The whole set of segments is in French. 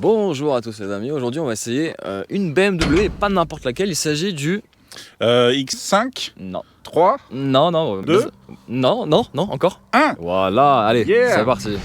Bonjour à tous les amis, aujourd'hui on va essayer une BMW, pas n'importe laquelle, il s'agit du... X5, Non. 3, Non, 2, non, encore 1. Voilà, allez, Yeah. c'est parti.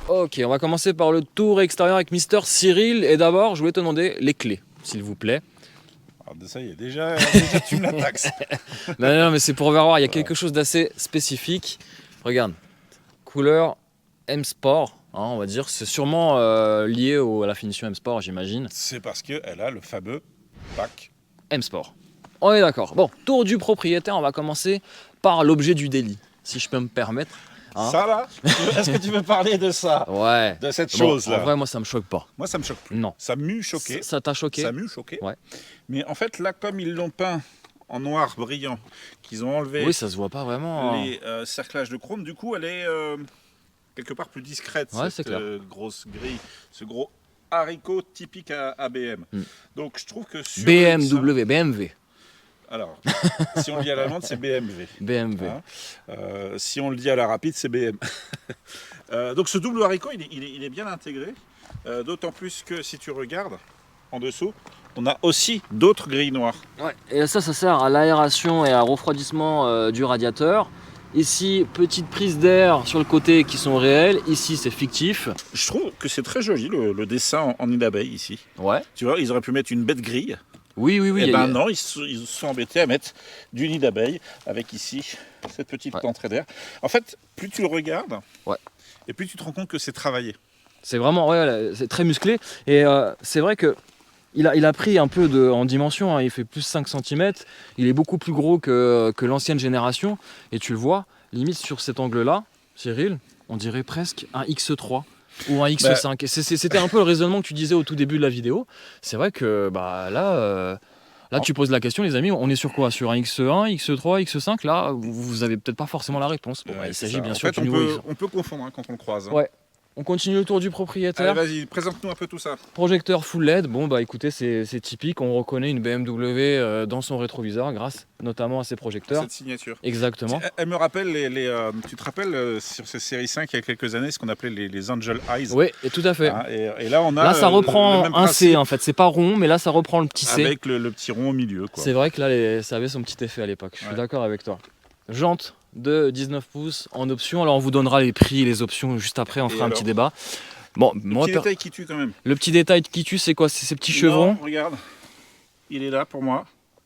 Ok, on va commencer par le tour extérieur avec Mister Cyril. Et d'abord, je voulais te demander les clés, s'il vous plaît. Alors ça y est, déjà tu me la taxes. Non, mais c'est pour voir, il y a quelque chose d'assez spécifique. Regarde, couleur M Sport, hein, on va dire. C'est sûrement lié à la finition M Sport, j'imagine. C'est parce qu'elle a le fameux pack. M Sport. On est d'accord. Bon, tour du propriétaire, on va commencer par l'objet du délit, si je peux me permettre. Hein. Ça là, est-ce que tu veux parler de ça? Ouais. De cette Bon, chose-là? en vrai, moi, ça me choque pas. Moi, ça me choque plus. Non. Ça m'eût choqué. Ça t'a choqué? Ça m'eût choqué. Ouais. Mais en fait, là, comme ils l'ont peint en noir brillant, qu'ils ont enlevé Oui, ça se voit pas vraiment. les cerclages de chrome, du coup, elle est quelque part plus discrète, Ouais, c'est cette clair. grosse grille, ce gros haricot typique à BM. Donc, je trouve que sur BMW. Alors, si on le dit à l'allemande, c'est BMW. BMW. Hein, si on le dit à la rapide, c'est BM. Donc ce double haricot, il est bien intégré. D'autant plus que si tu regardes en dessous, on a aussi d'autres grilles noires. Ouais. Et ça sert à l'aération et à refroidissement du radiateur. Ici, petite prise d'air sur le côté qui sont réelles. Ici, c'est fictif. Je trouve que c'est très joli le dessin en nid d'abeille ici. Ouais. Tu vois, ils auraient pu mettre une bête grille. Oui. Et ben non, ils se sont embêtés à mettre du nid d'abeille avec ici cette petite entrée d'air. En fait, plus tu le regardes, et plus tu te rends compte que c'est travaillé. C'est vraiment, c'est très musclé. Et c'est vrai que il a pris un peu en dimension, hein. Il fait plus 5 cm. Il est beaucoup plus gros que l'ancienne génération. Et tu le vois, limite sur cet angle-là, Cyril, on dirait presque un X3. Ou un X5. Et c'était un peu le raisonnement que tu disais au tout début de la vidéo. C'est vrai que là, tu poses la question, les amis, on est sur quoi? Sur un X1, X3, X5? Là, vous avez peut-être pas forcément la réponse. Bon, il s'agit bien sûr du nouveau X. On peut confondre quand on le croise. Ouais. On continue le tour du propriétaire. Allez, vas-y, présente-nous un peu tout ça. Projecteur full LED, bon bah écoutez, c'est typique, on reconnaît une BMW dans son rétroviseur grâce notamment à ses projecteurs. Cette signature. Exactement. Elle me rappelle tu te rappelles sur ces séries 5 il y a quelques années ce qu'on appelait les Angel Eyes. Oui, et tout à fait. Hein, et là on a. Là ça reprend le même un C en fait, c'est pas rond, mais là ça reprend le petit C. Avec le petit rond au milieu. C'est vrai que là ça avait son petit effet à l'époque, je suis d'accord avec toi. Jante de 19 pouces en option, alors on vous donnera les prix et les options juste après, on fera un petit débat. Bon, le petit détail qui tue quand même. Le petit détail qui tue, c'est quoi? C'est ces petits chevrons. Regarde, il est là pour moi.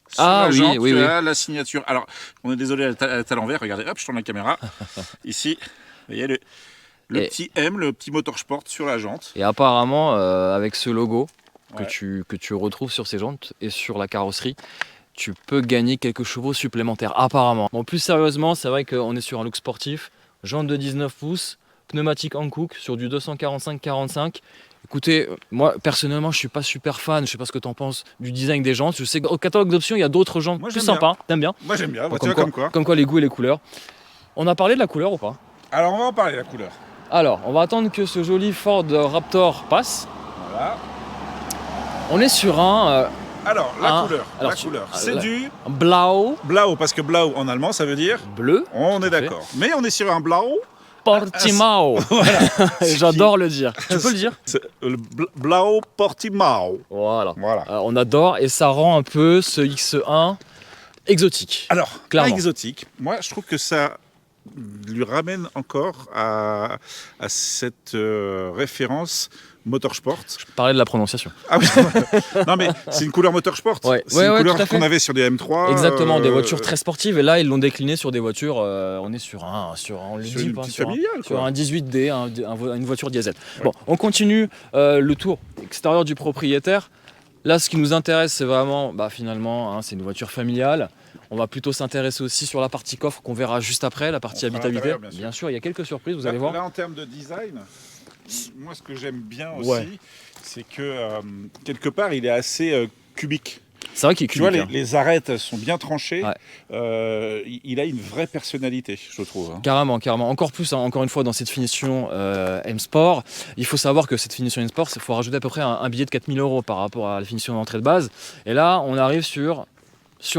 Sur la oui, jante, tu as la signature. Alors, on est désolé, elle est à l'envers. Regardez, hop, je tourne la caméra. Ici, vous voyez le petit M, le petit moteur sport sur la jante. Et apparemment, avec ce logo que tu retrouves sur ces jantes et sur la carrosserie, tu peux gagner quelques chevaux supplémentaires, apparemment. Bon, plus sérieusement, c'est vrai qu'on est sur un look sportif. Jante de 19 pouces. Pneumatique Hankook sur du 245-45. Écoutez, moi personnellement je suis pas super fan, je sais pas ce que tu en penses du design des jantes. Je sais qu'au catalogue d'options il y a d'autres jantes plus sympas. T'aimes bien? Moi j'aime bien, bon, comme quoi les goûts et les couleurs. On a parlé de la couleur ou pas? Alors on va en parler de la couleur. Alors on va attendre que ce joli Ford Raptor passe. Voilà. On est sur un... Alors la couleur, c'est du... Blau. Blau, parce que Blau en allemand ça veut dire... Bleu. On est d'accord. Mais on est sur un Blau... Portimao. Voilà. J'adore le dire. Tu peux le dire? Le Blau Portimao. Voilà. On adore et ça rend un peu ce X1 exotique. Alors, clairement. Exotique. Moi, je trouve que ça lui ramène encore à cette référence motorsport. Je parlais de la prononciation. Ah oui. Non mais c'est une couleur motorsport. C'est une couleur qu'on avait sur des M3. Exactement, des voitures très sportives. Et là, ils l'ont décliné sur des voitures. On est sur un 18D, une voiture diesel. Ouais. Bon, on continue le tour extérieur du propriétaire. Là, ce qui nous intéresse, c'est vraiment, finalement, c'est une voiture familiale. On va plutôt s'intéresser aussi sur la partie coffre qu'on verra juste après, la partie habitabilité. Bien sûr, il y a quelques surprises, vous allez voir. Là, en termes de design, moi, ce que j'aime bien aussi, c'est que quelque part, il est assez cubique. C'est vrai qu'il est Tu vois, cubique. les arêtes elles sont bien tranchées. Ouais. Il a une vraie personnalité, je trouve. Hein. Carrément, carrément. Encore plus, hein, encore une fois, dans cette finition M-Sport, il faut savoir que cette finition M-Sport, il faut rajouter à peu près un billet de 4 000 € par rapport à la finition d'entrée de base. Et là, on arrive sur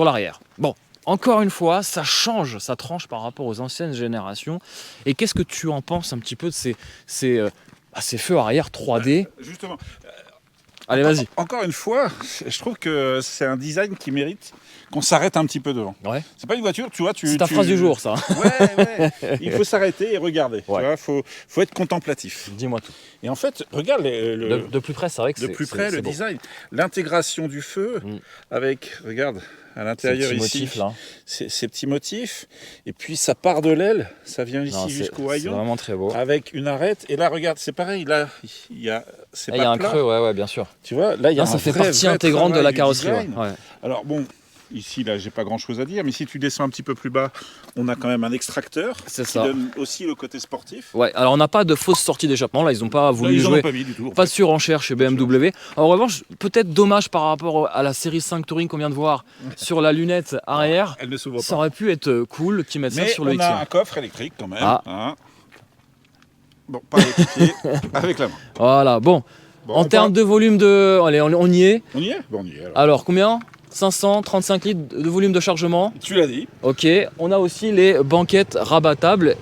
l'arrière. Bon, encore une fois, ça change, ça tranche par rapport aux anciennes générations. Et qu'est-ce que tu en penses un petit peu de ces feux arrière 3D? Justement. Allez, vas-y. Encore une fois, je trouve que c'est un design qui mérite qu'on s'arrête un petit peu devant. Ouais. C'est pas une voiture, tu vois. C'est ta phrase du jour, ça. Ouais. Il faut s'arrêter et regarder. Ouais. Tu vois, faut être contemplatif. Dis-moi tout. Et en fait, regarde De plus près, c'est vrai que de plus près le beau. design, l'intégration du feu avec, regarde, à l'intérieur Ces petits ici, motifs, là. ces petits motifs. Et puis ça part de l'aile, ça vient ici Non, jusqu'au c'est haillon. vraiment très beau. Avec une arête. Et là, regarde, c'est pareil. Là, c'est Il y pas a un plat. creux, ouais, bien sûr. Tu vois, là, il y a Non, ça un fait vrai, partie vrai intégrante de travail la du carrosserie. design. Ouais. Alors bon, ici, là, j'ai pas grand-chose à dire, mais si tu descends un petit peu plus bas, on a quand même un extracteur C'est qui ça. donne aussi le côté sportif. Ouais, alors on n'a pas de fausse sortie d'échappement, là ils n'ont pas Là, voulu ils en jouer, ont pas mis du tout. en pas de fait. surenchère chez BMW. En revanche, peut-être dommage par rapport à la série 5 Touring qu'on vient de voir sur la lunette arrière. Elle ne s'ouvre Ça pas. aurait pu être cool qu'ils mettent ça Mais sur le on a X1. un coffre électrique quand même. Ah. Hein. Bon, pas avec les pieds, avec la main. Voilà, bon, Bon, en on termes de volume de... Allez, on y est. On y est. Bon, on y est. Alors. Alors combien 535 litres de volume de chargement. Tu l'as dit. Ok, on a aussi les banquettes rabattables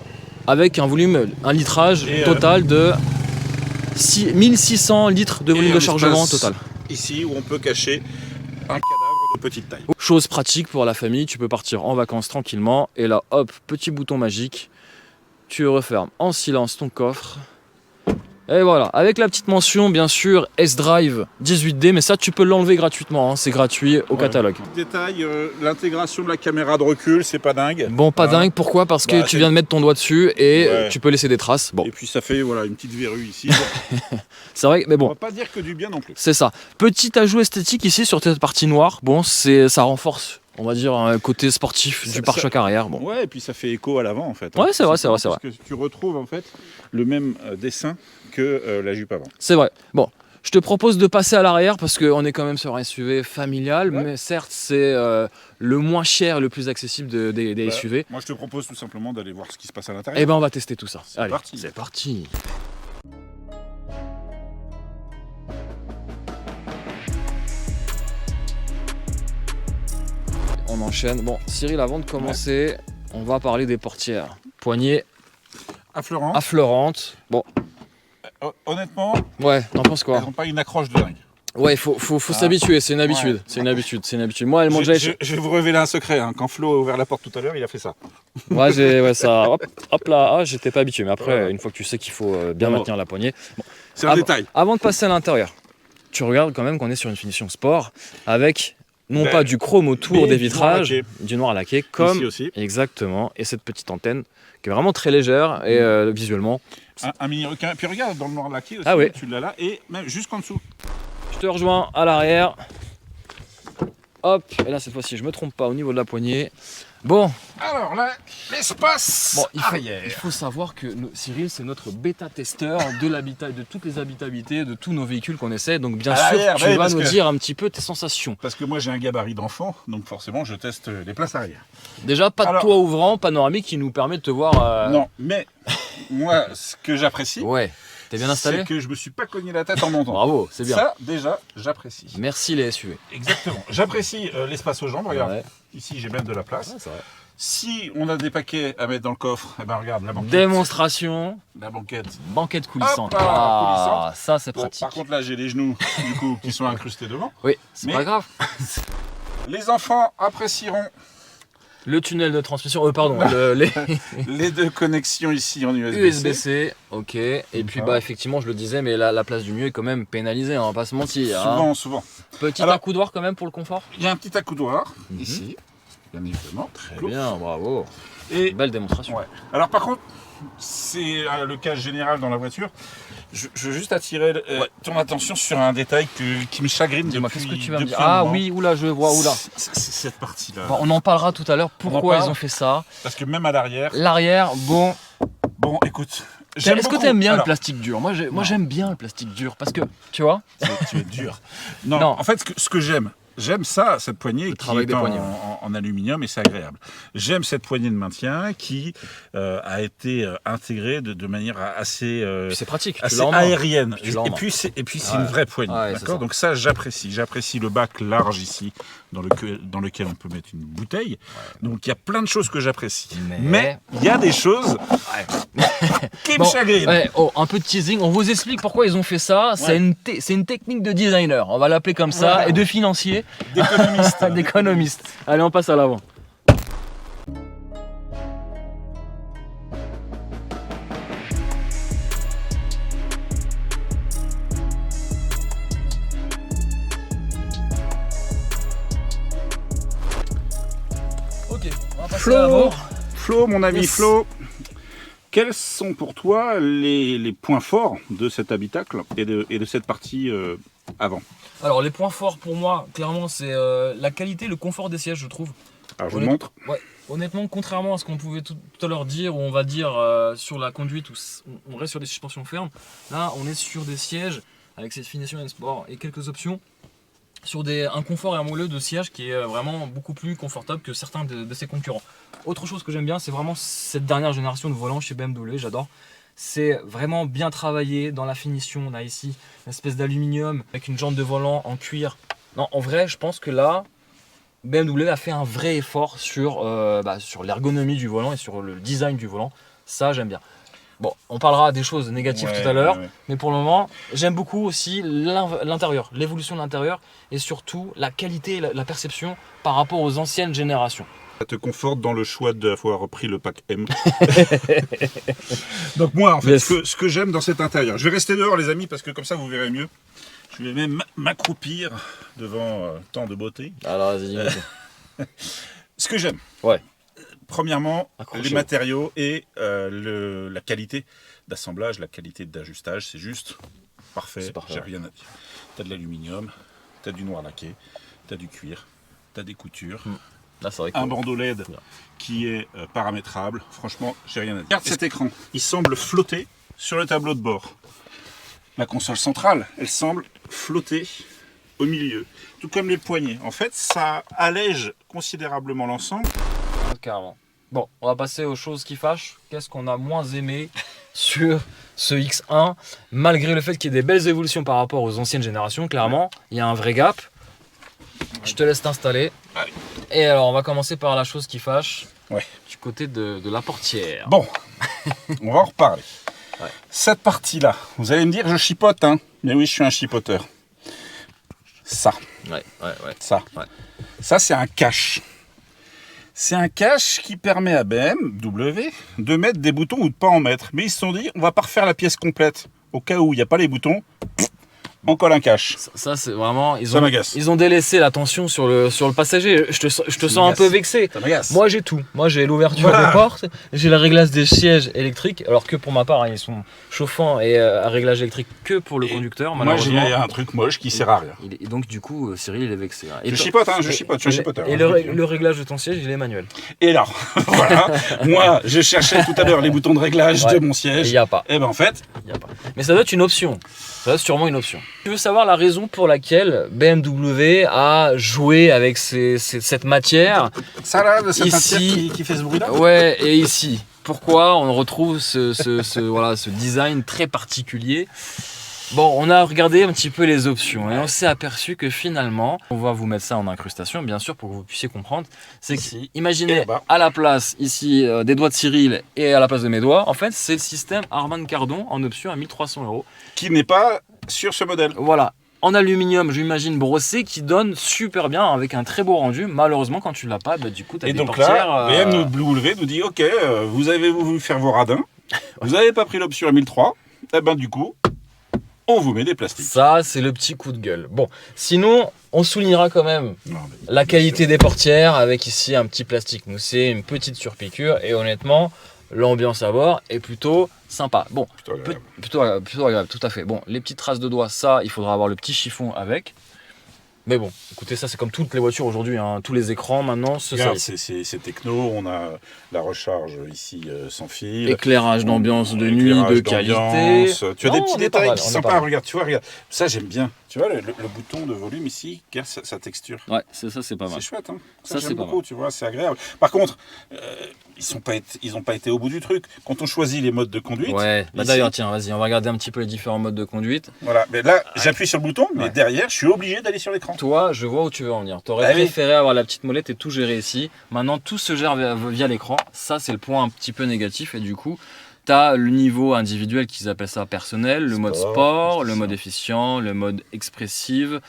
avec un volume, un litrage Et, total de 1600 litres de volume Et de un chargement espace total. Ici où on peut cacher un cadavre de petite taille. Chose pratique pour la famille, tu peux partir en vacances tranquillement et là hop, petit bouton magique, tu refermes en silence ton coffre. Et voilà, avec la petite mention bien sûr S-Drive 18D, mais ça tu peux l'enlever gratuitement, hein, c'est gratuit au catalogue. Détail, l'intégration de la caméra de recul, c'est pas dingue. Bon, pas Hein. dingue, pourquoi? Parce que Bah, tu c'est- viens de mettre ton doigt dessus et Ouais. tu peux laisser des traces. Bon, Et puis ça fait voilà, une petite verrue ici. c'est vrai, mais On bon, va pas dire que du bien non plus. c'est ça. Petit ajout esthétique ici sur cette partie noire, bon, ça renforce, on va dire, un côté sportif Ça- du pare-choc arrière. Bon. Ouais, et puis ça fait écho à l'avant en fait. Ouais, c'est vrai, Parce c'est vrai. que tu retrouves en fait le même dessin que la jupe avant. C'est vrai. Bon, je te propose de passer à l'arrière parce qu'on est quand même sur un SUV familial, Ouais. mais certes c'est le moins cher et le plus accessible des Bah, SUV. Moi je te propose tout simplement d'aller voir ce qui se passe à l'intérieur. Et ben on va tester tout ça. C'est Allez, parti. c'est parti. On enchaîne. Bon, Cyril, avant de commencer, on va parler des portières. Poignée Affleurant. affleurantes. Bon, Honnêtement, ouais, t'en penses elles quoi? n'ont pas une accroche de dingue. Ouais, faut s'habituer, c'est une habitude. Ouais. C'est une habitude, c'est une habitude. Moi, elles m'ont déjà Je vais vous révéler un secret. Hein. Quand Flo a ouvert la porte tout à l'heure, il a fait ça. Ouais, ça. Hop là, ah, j'étais pas habitué. Mais après, Voilà. une fois que tu sais qu'il faut bien Bon. maintenir la poignée. C'est un Ah, détail. Avant de passer à l'intérieur, tu regardes quand même qu'on est sur une finition sport avec non Ben, pas du chrome autour mais des du noir vitrages, laqué. du noir laqué, comme Ici aussi. exactement, et cette petite antenne qui est vraiment très légère et visuellement. Un mini requin. Puis regarde, dans le noir laqué aussi, Ah oui. tu l'as là. Et même jusqu'en dessous. Je te rejoins à l'arrière. Hop, et là cette fois-ci, je me trompe pas au niveau de la poignée. Bon, Alors là, l'espace Bon, il arrière. faut savoir que Cyril, c'est notre bêta-testeur de toutes les habitabilités, de tous nos véhicules qu'on essaie. Donc bien À sûr, l'arrière, tu oui, vas parce nous que- dire un petit peu tes sensations. Parce que moi j'ai un gabarit d'enfant, donc forcément je teste les places arrière. Déjà, pas de Alors- toit ouvrant, panoramique qui nous permet de te voir... Non, mais moi ce que j'apprécie, Ouais, t'es bien installé. c'est que je me suis pas cogné la tête en montant. Bravo, c'est bien. Ça déjà, j'apprécie. Merci les SUV. Exactement. J'apprécie l'espace aux jambes, regarde. Ouais, Ici j'ai même de la place. ouais, c'est vrai. Si on a des paquets à mettre dans le coffre, eh ben regarde la banquette. Démonstration, La banquette. banquette coulissante. Hop là, Ah, ça c'est Bon, pratique. par contre là j'ai les genoux du coup qui sont incrustés devant. Oui, c'est Mais- pas grave. Les enfants apprécieront Le tunnel de transmission, pardon, les les deux connexions ici en USB-C. USB-C, ok. Et puis Ça. bah effectivement, je le disais, mais la place du mieux est quand même pénalisée, on va pas se mentir. hein. Souvent. Petit Alors- accoudoir quand même pour le confort. Il y a un petit accoudoir Mhm. ici, bien évidemment. Très bien, bravo. Et Belle démonstration. ouais. Alors par contre, c'est le cas général dans la voiture. Je veux juste attirer ton attention sur un détail qui me chagrine Dis-moi, depuis, qu'est-ce que tu vas me depuis dire? un Ah moment. oui, oula, je vois, oula. C'est cette partie-là. Bon, on en parlera tout à l'heure, pourquoi parle. ils ont fait ça. Parce que même à l'arrière, L'arrière, bon, bon écoute, Est-ce que beaucoup. tu aimes bien le Alors, plastique dur? Moi, Non. j'aime bien le plastique dur parce que, tu vois, tu es dur. Non, Non. en fait, ce que j'aime ça, cette poignée qui travail est des poignées, en aluminium et c'est agréable. J'aime cette poignée de maintien qui a été intégrée de manière assez, puis c'est pratique. Tu assez l'as en main. aérienne. Tu l'as en Et main. puis c'est Ouais. une vraie poignée. Ouais, c'est D'accord. ça. Donc ça, j'apprécie. J'apprécie le bac large ici dans lequel on peut mettre une bouteille. Donc il y a plein de choses que j'apprécie. Mais il y a des choses qui me Bon, chagrinent. ouais, oh, un peu de teasing, on vous explique pourquoi ils ont fait ça. C'est une technique de designer, on va l'appeler comme ça, Voilà. et de financier, D'économistes. d'économiste. Allez, on passe à l'avant. Ok, on va passer à l'avant. Flo, mon ami Yes. Flo, quels sont pour toi les points forts de cet habitacle et de cette partie avant? Alors les points forts pour moi, clairement, c'est la qualité, le confort des sièges, je trouve. Alors je vous montre. Ouais, honnêtement, contrairement à ce qu'on pouvait tout à l'heure dire, où on va dire sur la conduite, où on reste sur des suspensions fermes, là on est sur des sièges avec cette finition sport et quelques options sur un confort et un moelleux de siège qui est vraiment beaucoup plus confortable que certains de ses concurrents. Autre chose que j'aime bien, c'est vraiment cette dernière génération de volants chez BMW, j'adore. C'est vraiment bien travaillé dans la finition. On a ici une espèce d'aluminium avec une jante de volant en cuir. Non, en vrai, je pense que là, BMW a fait un vrai effort sur l'ergonomie du volant et sur le design du volant. Ça, j'aime bien. Bon, on parlera des choses négatives Ouais, tout à l'heure, ouais. mais pour le moment, j'aime beaucoup aussi l'intérieur, l'évolution de l'intérieur et surtout la qualité et la perception par rapport aux anciennes générations. Ça te conforte dans le choix d'avoir repris le pack M. Donc moi, en fait, Yes. ce que j'aime dans cet intérieur, je vais rester dehors les amis, parce que comme ça vous verrez mieux. Je vais même m'accroupir devant tant de beauté. Alors, vas-y, Ce que j'aime, Ouais. Premièrement, Accrochez-vous. les matériaux et la qualité d'assemblage, la qualité d'ajustage, c'est juste parfait, C'est parfait, j'ai ouais. rien à dire. Tu as de l'aluminium, tu as du noir laqué, tu as du cuir, tu as des coutures, Là, c'est vrai que... un bandeau LED Bien. qui est paramétrable, franchement, j'ai rien à dire. Regarde cet écran, il semble flotter sur le tableau de bord. La console centrale, elle semble flotter au milieu, tout comme les poignées. En fait, ça allège considérablement l'ensemble. Carrément. Bon, on va passer aux choses qui fâchent. Qu'est-ce qu'on a moins aimé sur ce X1, malgré le fait qu'il y ait des belles évolutions par rapport aux anciennes générations, clairement, il y a un vrai gap. Je te laisse t'installer. Allez. Et alors, on va commencer par la chose qui fâche, Ouais. du côté de la portière. Bon, on va en reparler. Ouais. Cette partie-là, vous allez me dire, je chipote, hein. Mais oui, je suis un chipoteur. Ça, Ouais. ça. Ouais. Ça, c'est un cache. C'est un cache qui permet à BMW de mettre des boutons ou de pas en mettre. Mais ils se sont dit, on va pas refaire la pièce complète. Au cas où il n'y a pas les boutons, on colle un cache. Ça c'est vraiment... Ça m'agace. Ils ont délaissé l'attention sur le passager. Je te sens un m'agace. peu vexé. Ça m'agace. Moi j'ai tout. Moi j'ai l'ouverture des portes, j'ai le réglage des sièges électriques, alors que pour ma part, hein, ils sont chauffants et à réglage électrique que pour le conducteur. Moi, j'ai Malheureusement. un truc moche qui sert à rien. Et donc du coup, Cyril il est vexé. Hein. Je chipote, hein, je chipote, je suis un chipoteur. Et hein, le, je le dis, hein. le réglage de ton siège, il est manuel. Et là, voilà, moi, je cherchais tout à l'heure les boutons de réglage Ouais. de mon Il siège. n'y a pas. Et ben en fait, Y a pas. Mais ça doit être une option. Ça doit être sûrement une option. Tu veux savoir la raison pour laquelle BMW a joué avec cette matière? ça là, cette Ici. matière qui fait ce bruit-là. Ouais, et ici, pourquoi on retrouve voilà, ce design très particulier? Bon, on a regardé un petit peu les options et on s'est aperçu que finalement, on va vous mettre ça en incrustation, bien sûr, pour que vous puissiez comprendre. C'est que, Ici. Et imaginez là-bas. à la place ici des doigts de Cyril et à la place de mes doigts, en fait, c'est le système Harman Kardon en option à 1300 €. Qui n'est pas sur ce modèle. Voilà. En aluminium, j'imagine brossé, qui donne super bien avec un très beau rendu. Malheureusement, quand tu l'as pas, bah, du coup, tu as Et des donc portières. là, BMW nous dit, ok, vous avez voulu faire vos radins, vous n'avez pas pris l'option à 1003, et ben du coup, on vous met des plastiques. Ça, c'est le petit coup de gueule. Bon, sinon, on soulignera quand même Non, mais- la qualité des portières avec ici un petit plastique moussé, une petite surpiqûre et honnêtement, l'ambiance à bord est plutôt sympa. Bon, Plutôt agréable. plutôt agréable, tout à fait. Bon, les petites traces de doigts, ça, il faudra avoir le petit chiffon avec. Mais bon, écoutez, ça c'est comme toutes les voitures aujourd'hui, hein. Tous les écrans maintenant se Regarde, salissent. c'est techno, on a la recharge ici sans fil. Éclairage d'ambiance de nuit Éclairage de qualité. d'ambiance. Tu as des Non, petits on est pas détails mal, qui on sont est pas sympas. mal. Regarde, tu vois, regarde. Ça, j'aime bien. Tu vois, le bouton de volume ici, regarde sa texture. Ouais, ça c'est pas mal. C'est chouette, hein. Ça, Ça, c'est j'aime pas beaucoup, mal. tu vois, c'est agréable. Par contre, ils ont pas été au bout du truc. Quand on choisit les modes de conduite, Ouais, bah ici, d'ailleurs, tiens, vas-y, on va regarder un petit peu les différents modes de conduite. voilà. Mais là, j'appuie sur le bouton, mais Ouais. derrière, je suis obligé d'aller sur l'écran. Toi, je vois où tu veux en venir. T'aurais Ah oui. préféré avoir la petite molette et tout gérer ici. Maintenant, tout se gère via l'écran. Ça, c'est le point un petit peu négatif. Et du coup, tu as le niveau individuel qu'ils appellent ça personnel, le mode sport, le mode efficient, le mode expressive.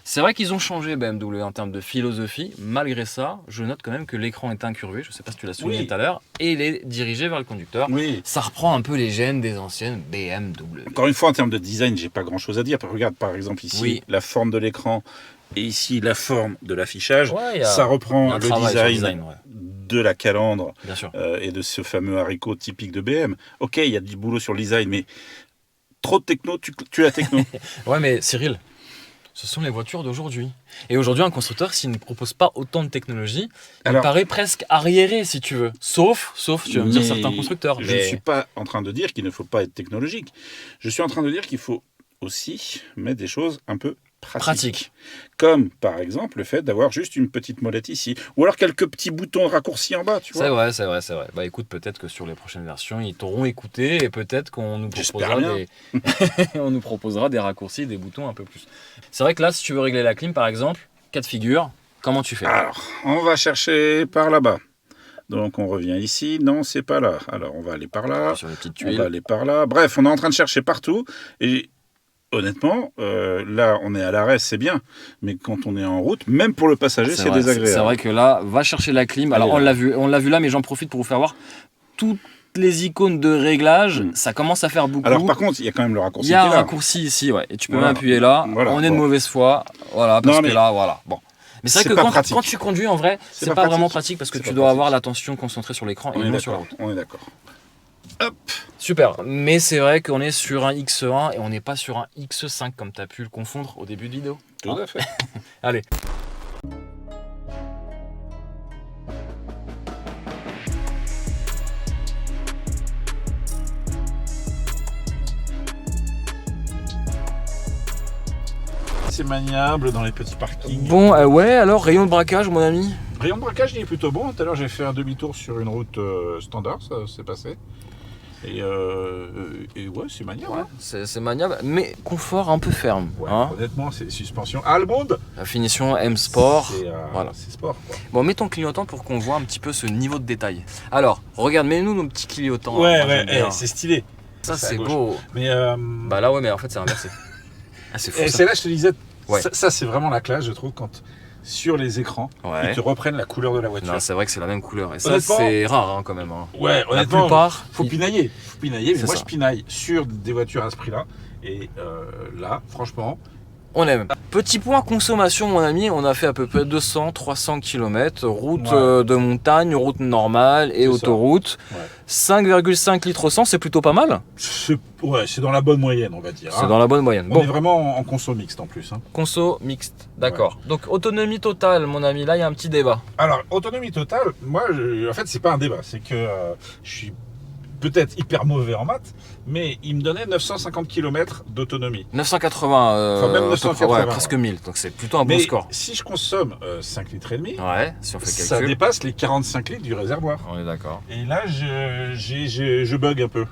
C'est vrai qu'ils ont changé BMW en termes de philosophie. Malgré ça, je note quand même que l'écran est incurvé. Je ne sais pas si tu l'as souligné Oui. tout à l'heure. Et il est dirigé vers le conducteur. Oui. Ça reprend un peu les gènes des anciennes BMW. Encore une fois, en termes de design, j'ai pas grand chose à dire. Regarde, par exemple, ici, Oui. la forme de l'écran et ici, la forme de l'affichage. Ouais, Ça il y a reprend un le travail sur le design, ouais. de la calandre Bien sûr. et de ce fameux haricot typique de BM. Ok, il y a du boulot sur le design, mais trop de techno, tu la techno. Ouais, mais Cyril, ce sont les voitures d'aujourd'hui. Et aujourd'hui, un constructeur, s'il ne propose pas autant de technologie, il Alors- paraît presque arriéré, si tu veux. Sauf tu vas me dire, Mais certains constructeurs. Je ne suis pas en train de dire qu'il ne faut pas être technologique. Je suis en train de dire qu'il faut aussi mettre des choses un peu pratiques. Comme par exemple le fait d'avoir juste une petite molette ici. Ou alors quelques petits boutons raccourcis en bas, tu C'est vois. vrai, c'est vrai. Bah écoute, peut-être que sur les prochaines versions, ils t'auront écouté et peut-être qu'on nous J'espère proposera bien. on nous proposera des raccourcis, des boutons un peu plus. C'est vrai que là, si tu veux régler la clim, par exemple, cas de figure, comment tu fais? Alors, on va chercher par là-bas. Donc on revient ici. Non, c'est pas là. Alors on va aller par là. Sur les petites On va tuiles. aller par là. Bref, on est en train de chercher partout. Et honnêtement, là, on est à l'arrêt, c'est bien. Mais quand on est en route, même pour le passager, c'est vrai, désagréable. C'est vrai que là, va chercher la clim. Alors Elle est on l'a vu là, mais j'en profite pour vous faire voir toutes les icônes de réglage. Mm. Ça commence à faire beaucoup. Alors par contre, il y a quand même le Il raccourci y a qui un est là. raccourci ici, ouais. Et tu peux Voilà. même appuyer là. Voilà, On est de bon. mauvaise foi. Voilà, parce Non, que mais là, voilà. Bon. Mais c'est c'est vrai que pas quand pratique. tu conduis, en vrai, c'est pas pas vraiment pratique. pratique parce que C'est tu pas dois avoir pratique. l'attention concentrée sur l'écran On et est non sur la d'accord. route. On est d'accord. Super. Mais c'est vrai qu'on est sur un X1 et on n'est pas sur un X5 comme tu as pu le confondre au début de vidéo. Tout à fait. Allez. C'est maniable dans les petits parkings. Bon, ouais, alors rayon de braquage, mon ami. Rayon de braquage, il est plutôt bon. Tout à l'heure, j'ai fait un demi-tour sur une route standard, ça s'est passé. Et ouais, c'est maniable. Ouais, hein. c'est maniable, mais confort un peu ferme. Ouais, Hein. honnêtement, c'est suspension allemande. La finition M Sport. C'est Voilà. c'est sport. Quoi. Bon, mets ton clignotant pour qu'on voit un petit peu ce niveau de détail. Alors, regarde, mets-nous nos petits clignotants. Ouais, Moi, ouais, j'aime bien. c'est stylé. Ça, c'est à c'est gauche. beau. Mais Bah là, ouais, mais en fait, c'est inversé. Ah, c'est fou. et Ça. c'est là, je te disais, Ouais. ça c'est vraiment la classe, je trouve, quand sur les écrans, Ouais. ils te reprennent la couleur de la voiture. Non, c'est vrai que c'est la même couleur. Et ça, Honnêtement- c'est rare hein, quand même. Hein. Ouais, La honnêtement, plupart. faut pinailler. Mais C'est moi, ça. je pinaille sur des voitures à ce prix-là. Et là, franchement, On aime. Petit point consommation, mon ami, on a fait à peu près 200-300 km, route Ouais. de montagne, route normale et C'est ça. autoroute. Ouais. 5,5 litres au 100, c'est plutôt pas mal. c'est dans la bonne moyenne, on va dire. C'est hein. dans la bonne moyenne. On Bon, est vraiment en conso mixte en plus. hein. conso mixte, d'accord. Donc autonomie totale, mon ami, là il y a un petit débat. Alors, autonomie totale, moi, en fait, c'est pas un débat. C'est que je suis peut-être hyper mauvais en maths, mais il me donnait 950 km d'autonomie. 980, Enfin, même 980, ouais, presque 1000, donc c'est plutôt un bon Mais score. si je consomme 5 litres et demi, Ouais, si on fait le ça calcul, dépasse les 45 litres du réservoir. on est d'accord. Et là, je bug un peu.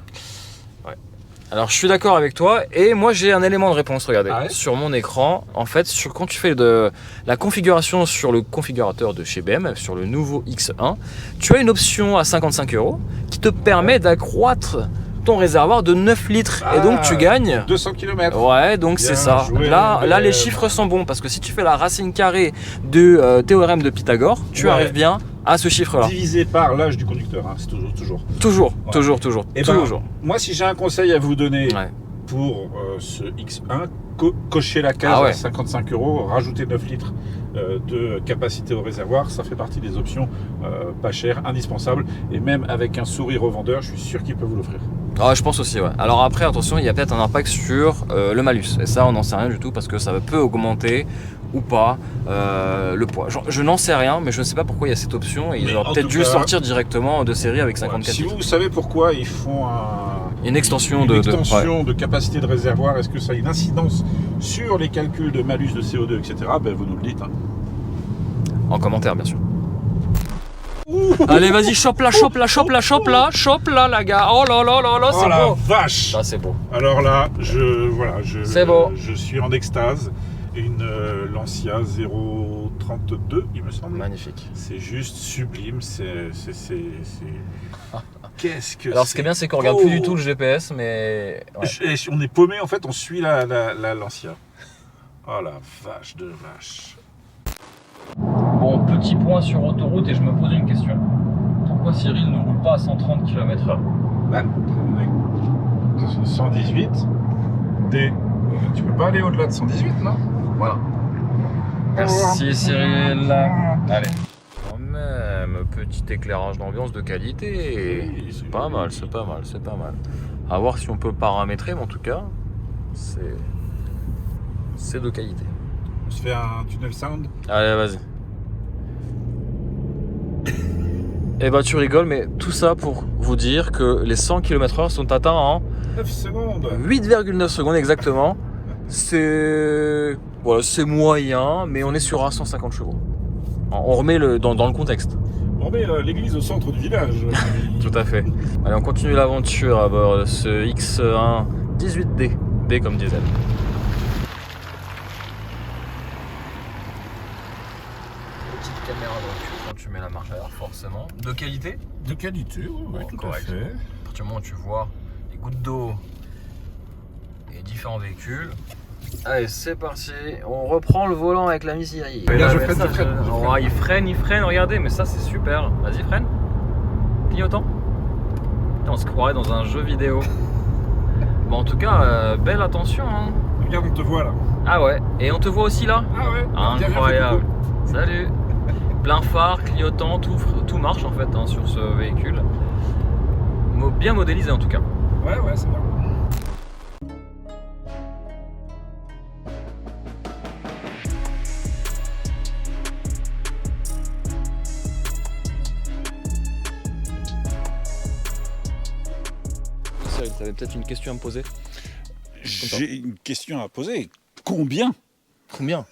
Alors je suis d'accord avec toi et moi j'ai un élément de réponse, regardez, Ah ouais sur mon écran, en fait quand tu fais de la configuration sur le configurateur de chez BM, sur le nouveau X1, tu as une option à 55 € qui te permet d'accroître ton réservoir de 9 litres et donc tu gagnes... 200 km. Ouais, donc Bien c'est ça. joué, Là, BM. les chiffres sont bons parce que si tu fais la racine carrée du théorème de Pythagore, tu Ouais. arrives bien à ce chiffre-là. Divisé par l'âge du conducteur, hein, c'est toujours. Toujours. Et ben, Toujours. moi, si j'ai un conseil à vous donner Ouais. pour ce X1, cochez la case Ah ouais. à 55 €, rajoutez 9 litres de capacité au réservoir, ça fait partie des options pas chères, indispensables, et même avec un sourire au vendeur, je suis sûr qu'il peut vous l'offrir. Ah, je pense aussi, ouais. Alors après, attention, il y a peut-être un impact sur le malus. Et ça, on n'en sait rien du tout parce que ça peut augmenter ou pas le poids. Genre, je n'en sais rien, mais je ne sais pas pourquoi il y a cette option. Et ils Mais auraient en peut-être tout dû cas- sortir directement de série avec 54 Si litres. vous savez pourquoi ils font Une extension une de extension de capacité de réservoir, est-ce que ça a une incidence sur les calculs de malus de CO2, etc. Ben, vous nous le dites. Hein. En commentaire, bien sûr. Allez, vas-y, chope là, chope là, chope là, chope là, chope là, la gars. Oh là là là là, Oh c'est la beau. vache! Ça, c'est beau. Alors là, C'est beau. Je suis en extase. Une Lancia 032, il me semble. Magnifique. C'est juste sublime. Qu'est-ce que Alors, ce qui est bien, c'est qu'on regarde beau. plus du tout le GPS, mais. Ouais. On est paumé, en fait, on suit la Lancia. Oh la vache de vache. Bon, petit point sur autoroute et je me pose une question. Pourquoi Cyril ne roule pas à 130 km/h? Là, on est 118. Tu peux pas aller au-delà de 118, non? Voilà. Merci Cyril. Allez. Quand même, petit éclairage d'ambiance de qualité. Oui, C'est pas mal, c'est pas mal, c'est pas mal. À voir si on peut paramétrer, mais en tout cas, c'est de qualité. On se fait un tunnel sound. Allez, vas-y. Eh ben, tu rigoles, mais tout ça pour vous dire que les 100 km/h sont atteints en 9 secondes. 8,9 secondes exactement. C'est moyen, mais on est sur un 150 chevaux. On remet dans le contexte. On met l'église au centre du village. Tout à fait. Allez, on continue l'aventure à bord de ce X1 18D. D comme diesel. Petite caméra de recul quand tu mets la marche arrière, forcément. De qualité. De qualité, oui, Bon, tout correct. à fait. À partir du moment où tu vois les gouttes d'eau et différents véhicules. Allez, c'est parti. On reprend le volant avec la Missiri. Regarde, je freine. Il freine, regardez, mais ça c'est super. Vas-y, freine. Clignotant. Putain, on se croirait dans un jeu vidéo. Bon, en tout cas, belle attention. Hein. Regarde, on te voit là. Ah ouais, et on te voit aussi là. Ah ouais. Incroyable. Salut. Plein phare, clignotant, tout marche en fait hein, sur ce véhicule. Bien modélisé en tout cas. Ouais, c'est bien. Cyril, tu avais peut-être une question à me poser? J'ai une question à poser. Combien? Combien?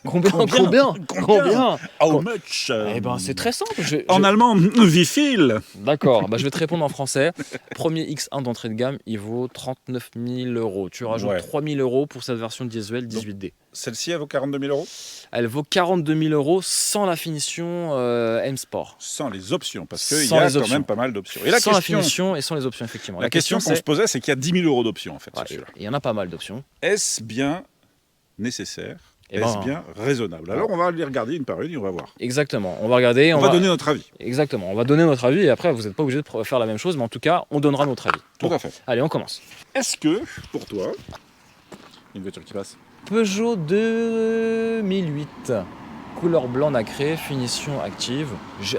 How much? Eh ben c'est très simple. En allemand, wie viel? D'accord, je vais te répondre en français. Premier X1 d'entrée de gamme, il vaut 39 000 €. Tu rajoutes 3 000 € pour cette version diesel 18D. Celle-ci, elle vaut 42 000 €? Elle vaut 42 000 € sans la finition M-Sport. Sans les options, parce qu'il y Sans a les quand options. même pas mal d'options. Et Sans la finition et sans les options, effectivement. la question qu'on se posait, c'est qu'il y a 10 000 € d'options, en fait. Ouais, sur celui-là. il y en a pas mal d'options. Est-ce bien nécessaire? Eh Est-ce ben, bien raisonnable? Alors, on va les regarder une par une et on va voir. Exactement. On va regarder. On va donner notre avis. Exactement. On va donner notre avis et après, vous n'êtes pas obligé de faire la même chose, mais en tout cas, on donnera notre avis. Tout Bon, à fait. allez, on commence. Est-ce que, pour toi, une voiture qui passe? Peugeot 2008. Couleur blanc nacré, finition active.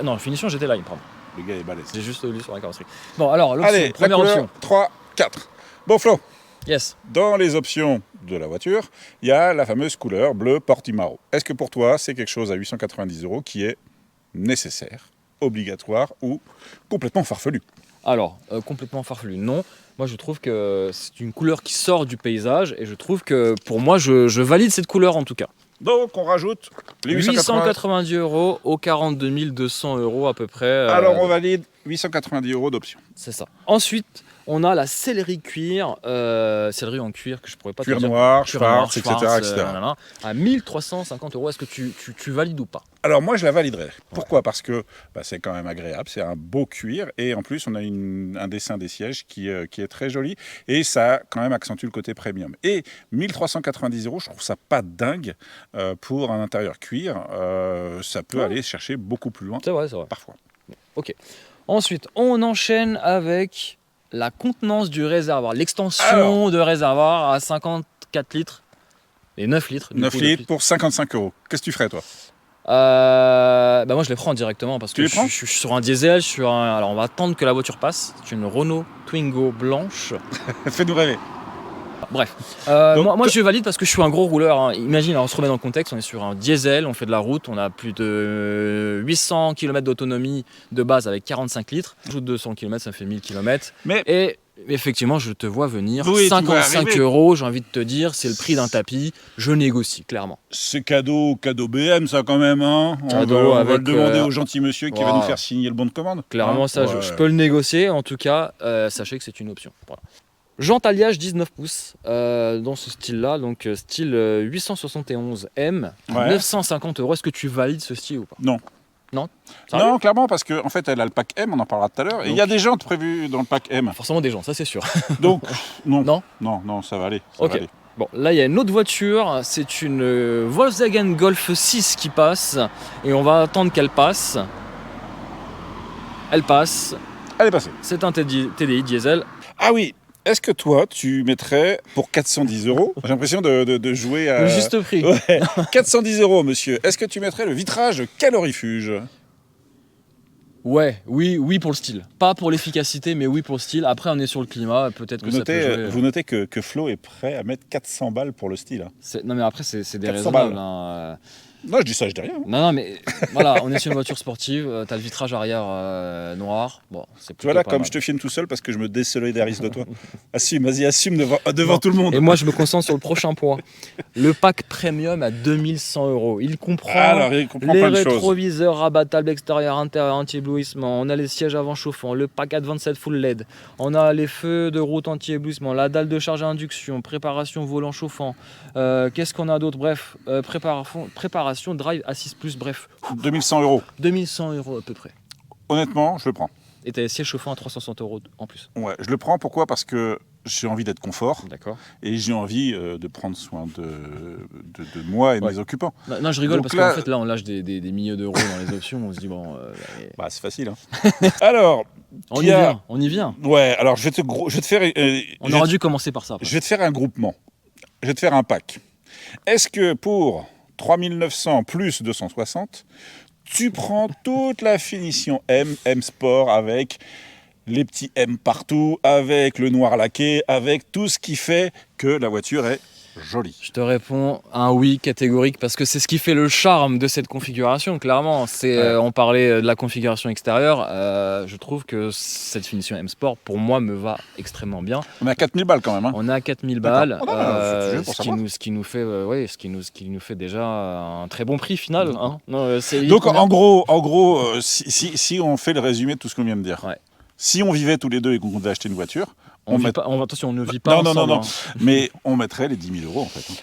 Non, finition GT Line, pardon. Le gars est balèze. J'ai juste lu sur la carrosserie. Bon, alors, l'option, Allez, la première couleur, option. 3, 4. Bon, Flo, Yes. dans les options de la voiture, il y a la fameuse couleur bleu Portimao. Est-ce que pour toi, c'est quelque chose à 890 € qui est nécessaire, obligatoire ou complètement farfelu? Alors, complètement farfelu, non. Moi, je trouve que c'est une couleur qui sort du paysage et je trouve que, pour moi, je valide cette couleur en tout cas. Donc, on rajoute les 890 € aux 42 200 € à peu près. Alors, on valide 890 € d'options. C'est ça. Ensuite, on a la sellerie cuir, sellerie en cuir que je pourrais pas te Cuir dire. noir, Cuir noir, Schwarz, etc. Schwarz, etc. à 1350 €. Est-ce que tu valides ou pas? Alors moi je la validerais. Pourquoi? Parce que c'est quand même agréable, c'est un beau cuir et en plus on a un dessin des sièges qui est très joli et ça quand même accentue le côté premium. Et 1390 €, je trouve ça pas dingue pour un intérieur cuir. Ça peut aller chercher beaucoup plus loin. C'est vrai. Parfois. Ok. Ensuite, on enchaîne avec la contenance du réservoir, l'extension de réservoir à 54 litres et 9 litres. 9 litres pour 55 €. Qu'est-ce que tu ferais toi? Bah moi je les prends directement parce Tu que les prends je suis sur un diesel, alors on va attendre que la voiture passe. C'est une Renault Twingo blanche. Fais-nous rêver. Bref, Donc, moi je valide parce que je suis un gros rouleur. Hein. Imagine, alors, on se remet dans le contexte, on est sur un diesel, on fait de la route, on a plus de 800 km d'autonomie de base avec 45 litres. Ajoute 200 km, ça fait 1000 km. Mais Et effectivement, je te vois venir. Oui, tu vas 55 arriver. €, j'ai envie de te dire, c'est le prix d'un tapis. Je négocie, clairement. c'est cadeau BM ça quand même. Hein. Cadeau on va avec, le demander au gentil monsieur qui va wow. nous faire signer le bon de commande. Clairement, Hein. ça, Ouais. je peux le négocier. En tout cas, sachez que c'est une option. Voilà. Jante alliage 19 pouces dans ce style-là, donc style 871M, Ouais. 950 €. Est-ce que tu valides ce style ou pas? Non. Non. Sérieux? Non, clairement, parce qu'en fait, elle a le pack M, on en parlera tout à l'heure. Et il y a des jantes prévues dans le pack M. Forcément des gens, ça c'est sûr. Donc, non. Non. Non, ça va aller. Ça Ok. va aller. Bon, là il y a une autre voiture, c'est une Volkswagen Golf 6 qui passe, et on va attendre qu'elle passe. Elle passe, Elle est passée. c'est un TDI diesel. Ah oui, est-ce que toi, tu mettrais pour 410 €, j'ai l'impression de jouer à... Le juste prix. Ouais, 410 €, monsieur. Est-ce que tu mettrais le vitrage calorifuge? Oui pour le style. Pas pour l'efficacité, mais oui pour le style. Après, on est sur le climat, peut-être que Vous ça peut jouer. vous notez que Flo est prêt à mettre 400 balles pour le style. Hein. Non, mais après, c'est 400 déraisonnable. balles. Hein. Non, je dis ça, je dis rien. Non, mais voilà, on est sur une voiture sportive. T'as le vitrage arrière noir. Bon, c'est Tu vois là, plutôt pas comme mal. je te filme tout seul parce que je me désolidarise de toi. Assume, vas-y, assume devant tout le monde. Et moi, je me concentre sur le prochain point. Le pack premium à 2100 €. Il comprend Alors, il comprend les plein de choses. rétroviseurs rabattables extérieur, intérieur, anti-éblouissement. On a les sièges avant chauffants, le pack Advanced Full LED. On a les feux de route anti-éblouissement, la dalle de charge à induction, préparation volant chauffant. Qu'est-ce qu'on a d'autre? Bref, préparation drive assist plus. Bref, 2100 €. 2100 € à peu près. Honnêtement, je le prends. Et t'as les sièges chauffants à 360 € en plus. Ouais, je le prends. Pourquoi? Parce que j'ai envie d'être confort D'accord. et j'ai envie de prendre soin de moi et de Ouais. mes occupants. Non, je rigole Donc parce là- qu'en fait, là, on lâche des milliers d'euros dans les options. On se dit, bon. Bah, c'est facile. Hein. Alors, On il y y a- vient, on y vient. ouais, alors je vais te faire. On aurait dû commencer par ça. après. Je vais te faire un groupement. Je vais te faire un pack. Est-ce que pour 3900 plus 260, tu prends toute la finition M Sport avec les petits M partout, avec le noir laqué, avec tout ce qui fait que la voiture est jolie. Je te réponds un oui catégorique parce que c'est ce qui fait le charme de cette configuration, clairement. Ouais. On parlait de la configuration extérieure. Je trouve que cette finition M Sport, pour moi, me va extrêmement bien. On a 4000 balles quand même. Hein. On est à 4000 D'accord. balles, Oh non, c'est juste pour ce, savoir. qui nous fait, ce qui nous fait déjà un très bon prix final. Hein. Non, Donc en gros, si on fait le résumé de tout ce qu'on vient de dire, Ouais. si on vivait tous les deux et qu'on devait acheter une voiture, attention, on ne vit pas non, ensemble. non, hein. mais on mettrait les 10 000 € en fait. Hein.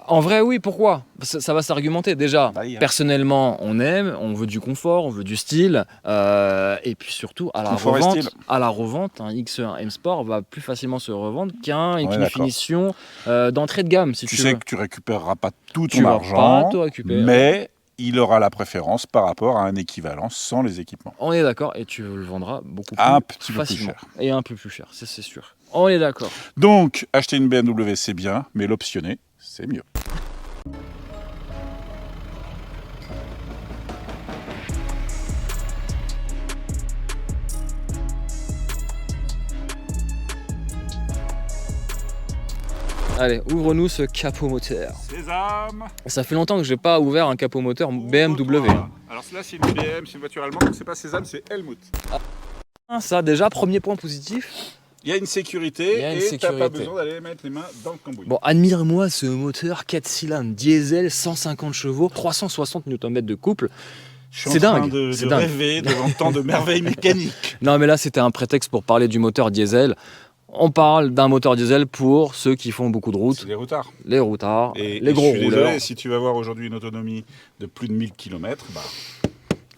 En vrai, oui, pourquoi? Ça va s'argumenter. Déjà, Bah, oui, hein. personnellement, on aime, on veut du confort, on veut du style. Et puis surtout, Confort et style. à la revente, un X1 M Sport va plus facilement se revendre On est qu'une d'accord. finition d'entrée de gamme, si Tu tu sais veux. que tu récupéreras pas tout Tu ton vas argent, pas tout récupérer. mais il aura la préférence par rapport à un équivalent sans les équipements. On est d'accord, et tu le vendras beaucoup Un plus petit peu plus facilement. cher. Et un peu plus cher, c'est sûr. On est d'accord. Donc, acheter une BMW, c'est bien, mais l'optionner, c'est mieux. Allez, ouvre-nous ce capot moteur. Sésame. Ça fait longtemps que j'ai pas ouvert un capot moteur BMW. hein. Alors là, c'est une BM, c'est une voiture allemande, donc c'est pas Sésame, c'est Helmut. Ça, déjà, premier point positif. Il y a une sécurité Il y a une et t'as pas sécurité. besoin d'aller mettre les mains dans le cambouis. Bon, admire-moi ce moteur 4 cylindres, diesel, 150 chevaux, 360 Nm de couple. Je suis c'est en train dingue, de c'est dingue. rêver devant tant de merveilles mécaniques. Non, mais là, c'était un prétexte pour parler du moteur diesel. On parle d'un moteur diesel pour ceux qui font beaucoup de routes, C'est des routards. les routards, Et les gros je suis rouleurs. désolé, si tu vas voir aujourd'hui une autonomie de plus de 1000 km, bah,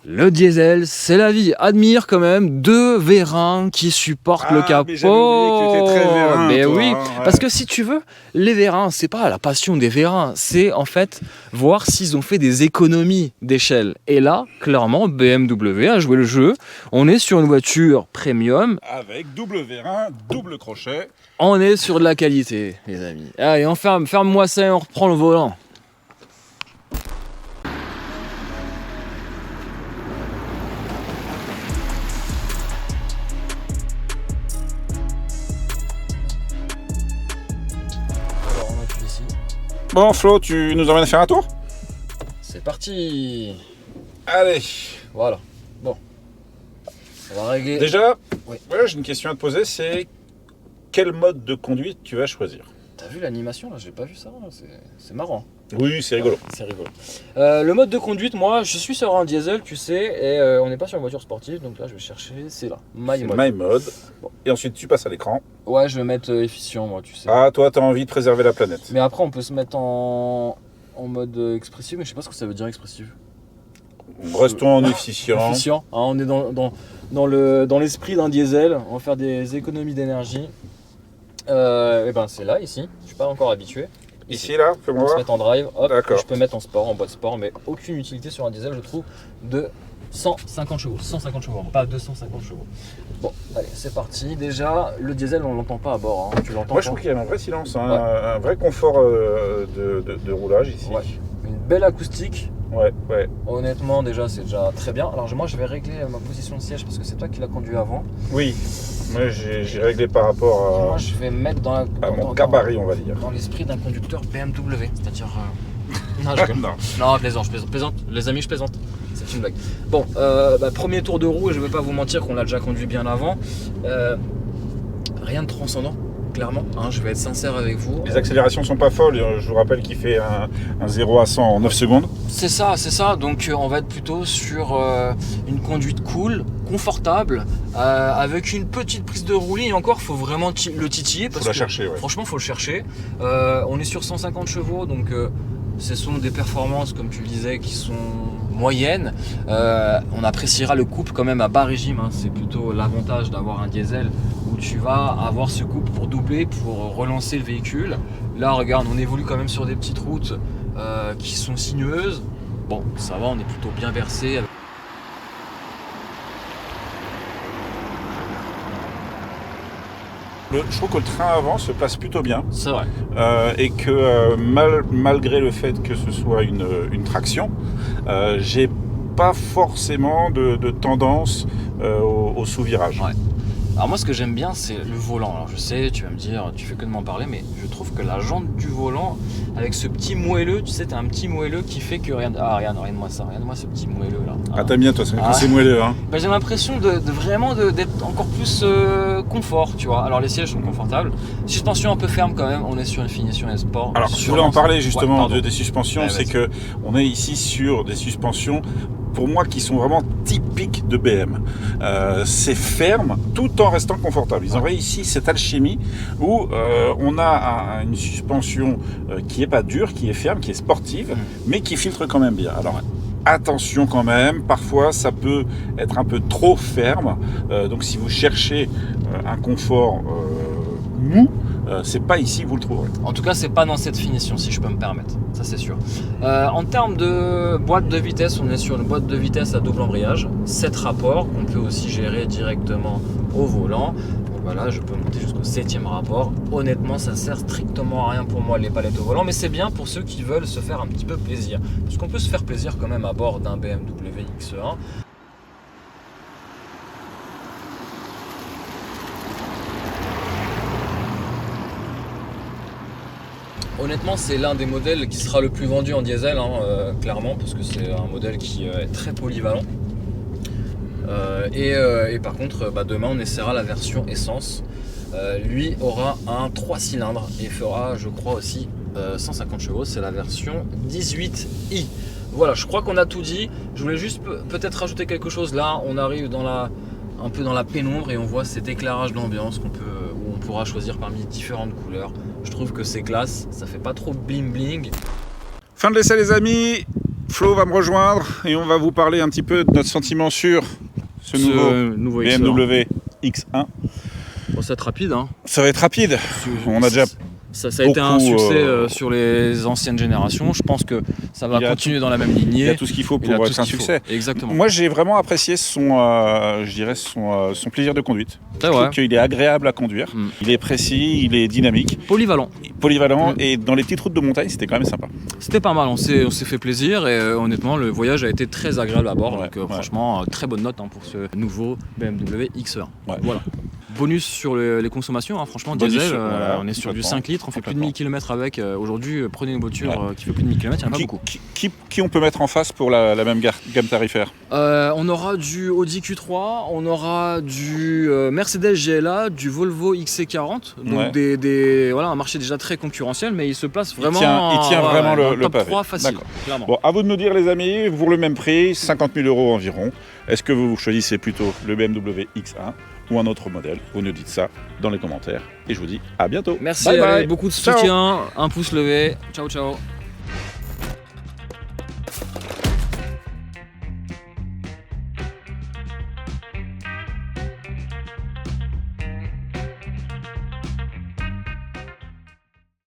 Le diesel, c'est la vie. Admire quand même deux vérins qui supportent le capot. mais j'avais oublié que tu étais très vérin, Mais toi, oui, hein, ouais. parce que si tu veux, les vérins, c'est pas la passion des vérins, c'est en fait voir s'ils ont fait des économies d'échelle. Et là, clairement, BMW a joué le jeu. On est sur une voiture premium, avec double vérin, double crochet. on est sur de la qualité, les amis. Allez, ferme-moi ça et on reprend le volant. Bon Flo, tu nous emmènes faire un tour? C'est parti. Allez. Voilà. Bon. On va régler. Déjà, Oui. ouais, j'ai une question à te poser, c'est quel mode de conduite tu vas choisir? T'as vu l'animation là? J'ai pas vu ça. C'est marrant. Oui, c'est rigolo. C'est rigolo. Le mode de conduite, moi, je suis sur un diesel, tu sais, et on n'est pas sur une voiture sportive, donc là, je vais chercher. C'est là. My mode. My mode. Bon. Et ensuite, tu passes à l'écran. Ouais, je vais mettre efficient, moi, tu sais. Ah, toi, t'as envie de préserver la planète. Mais après, on peut se mettre en mode expressif, mais je sais pas ce que ça veut dire expressif. Restons en efficient. Efficient. Hein, on est dans l'esprit d'un diesel, on va faire des économies d'énergie. Et ben c'est là, ici. Je suis pas encore habitué. Ici, là, fais-moi On se voir. met en drive, hop, D'accord. je peux mettre en sport, en boîte sport, mais aucune utilité sur un diesel, je trouve, de 150 chevaux. 150 chevaux, pas 250 chevaux. Bon, allez, c'est parti. Déjà, le diesel, on l'entend pas à bord. Hein. Tu l'entends Moi, je pas trouve qu'il y a un vrai silence, hein, Ouais. un vrai confort de roulage ici. Ouais. Une belle acoustique. Ouais, ouais. Honnêtement, déjà, c'est déjà très bien. Alors, moi, je vais régler ma position de siège parce que c'est toi qui l'as conduit avant. Oui, moi j'ai réglé par rapport Moi, je vais mettre à mon gabarit, on va dire. dans l'esprit d'un conducteur BMW. C'est-à-dire. Non, je rigole. Non. Non, plaisante. Les amis, je plaisante. C'est une blague. Bon, premier tour de roue, et je vais pas vous mentir qu'on l'a déjà conduit bien avant. Rien de transcendant, clairement. Hein, je vais être sincère avec vous. Les accélérations sont pas folles. Je vous rappelle qu'il fait un 0 à 100 en 9 secondes. C'est ça. Donc, on va être plutôt sur une conduite cool, confortable, avec une petite prise de roulis. Et encore, faut vraiment le titiller. Parce Faut la que, chercher, ouais. franchement, faut le chercher. On est sur 150 chevaux, donc ce sont des performances, comme tu le disais, qui sont moyennes. On appréciera le couple quand même à bas régime. Hein. C'est plutôt l'avantage d'avoir un diesel où tu vas avoir ce couple pour doubler, pour relancer le véhicule. Là, regarde, on évolue quand même sur des petites routes qui sont sinueuses. Bon, ça va, on est plutôt bien versé. Je trouve que le train avant se place plutôt bien. C'est vrai. Et que malgré le fait que ce soit une traction, j'ai pas forcément de tendance au sous-virage. Ouais. Alors moi, ce que j'aime bien, c'est le volant. Alors je sais, tu vas me dire, tu fais que de m'en parler, mais je trouve que la jante du volant, avec ce petit moelleux, tu sais, t'as un petit moelleux qui fait que regarde-moi ça, regarde-moi ce petit moelleux là. Ah, t'aimes bien toi, c'est moelleux, hein. Bah, j'ai l'impression d'être encore plus confort, tu vois. Alors les sièges sont confortables, suspension un peu ferme quand même. On est sur une finition sport. Alors je voulais en parler justement Ouais, des suspensions, Ouais, c'est vas-y. que on est ici sur des suspensions pour moi qui sont vraiment typiques de BM. C'est ferme tout en restant confortable. Ils ont réussi cette alchimie où on a une suspension qui est pas dure, qui est ferme, qui est sportive, mais qui filtre quand même bien. Alors attention quand même, parfois ça peut être un peu trop ferme. Donc si vous cherchez un confort mou, c'est pas ici que vous le trouverez. En tout cas, c'est pas dans cette finition, si je peux me permettre. Ça, c'est sûr. En termes de boîte de vitesse, on est sur une boîte de vitesse à double embrayage, 7 rapports qu'on peut aussi gérer directement au volant. Donc voilà, je peux monter jusqu'au 7e rapport. Honnêtement, ça sert strictement à rien pour moi les palettes au volant, mais c'est bien pour ceux qui veulent se faire un petit peu plaisir. Parce qu'on peut se faire plaisir quand même à bord d'un BMW X1. Honnêtement, c'est l'un des modèles qui sera le plus vendu en diesel, hein, clairement, parce que c'est un modèle qui est très polyvalent. Et par contre, demain, on essaiera la version essence. Lui aura un 3 cylindres et fera, je crois, aussi 150 chevaux. C'est la version 18i. Voilà, je crois qu'on a tout dit. Je voulais juste peut-être rajouter quelque chose. Là, on arrive un peu dans la pénombre et on voit cet éclairage d'ambiance où on pourra choisir parmi différentes couleurs. Je trouve que c'est classe, ça fait pas trop bling bling. Fin de l'essai les amis, Flo va me rejoindre et on va vous parler un petit peu de notre sentiment sur ce nouveau BMW X1. Bon, ça va être rapide, hein. Ça va être rapide, on a déjà... Ça a été un succès sur les anciennes générations. Je pense que ça va continuer dans la même lignée. Il y a tout ce qu'il faut pour être un succès. Exactement. Moi, j'ai vraiment apprécié son plaisir de conduite. Je trouve qu'il est agréable à conduire. Il est précis, il est dynamique. Polyvalent. Et dans les petites routes de montagne, c'était quand même sympa. C'était pas mal, on s'est fait plaisir et honnêtement, le voyage a été très agréable à bord. Ouais, donc franchement, très bonne note pour ce nouveau BMW X1. Ouais. Voilà. bonus sur les consommations, hein. Franchement, Bonus diesel, sur- voilà, on est sur du complètement, 5 litres, on fait plus de complètement. 1000 km avec. Aujourd'hui, prenez une voiture qui fait plus de 1000 km, il n'y en a pas beaucoup. Qui on peut mettre en face pour la même gamme tarifaire? On aura du Audi Q3, on aura du Mercedes GLA, du Volvo XC40, donc voilà, un marché déjà très concurrentiel, mais il se place vraiment il tient vraiment dans le top pavé. 3 facile, D'accord. clairement. Bon, à vous de nous dire les amis, pour le même prix, 50 000 € environ, est-ce que vous choisissez plutôt le BMW X1 ou un autre modèle? Vous nous dites ça dans les commentaires et je vous dis à bientôt. Merci, Bye bye. avec beaucoup de Ciao. soutien, un pouce levé, ciao ciao.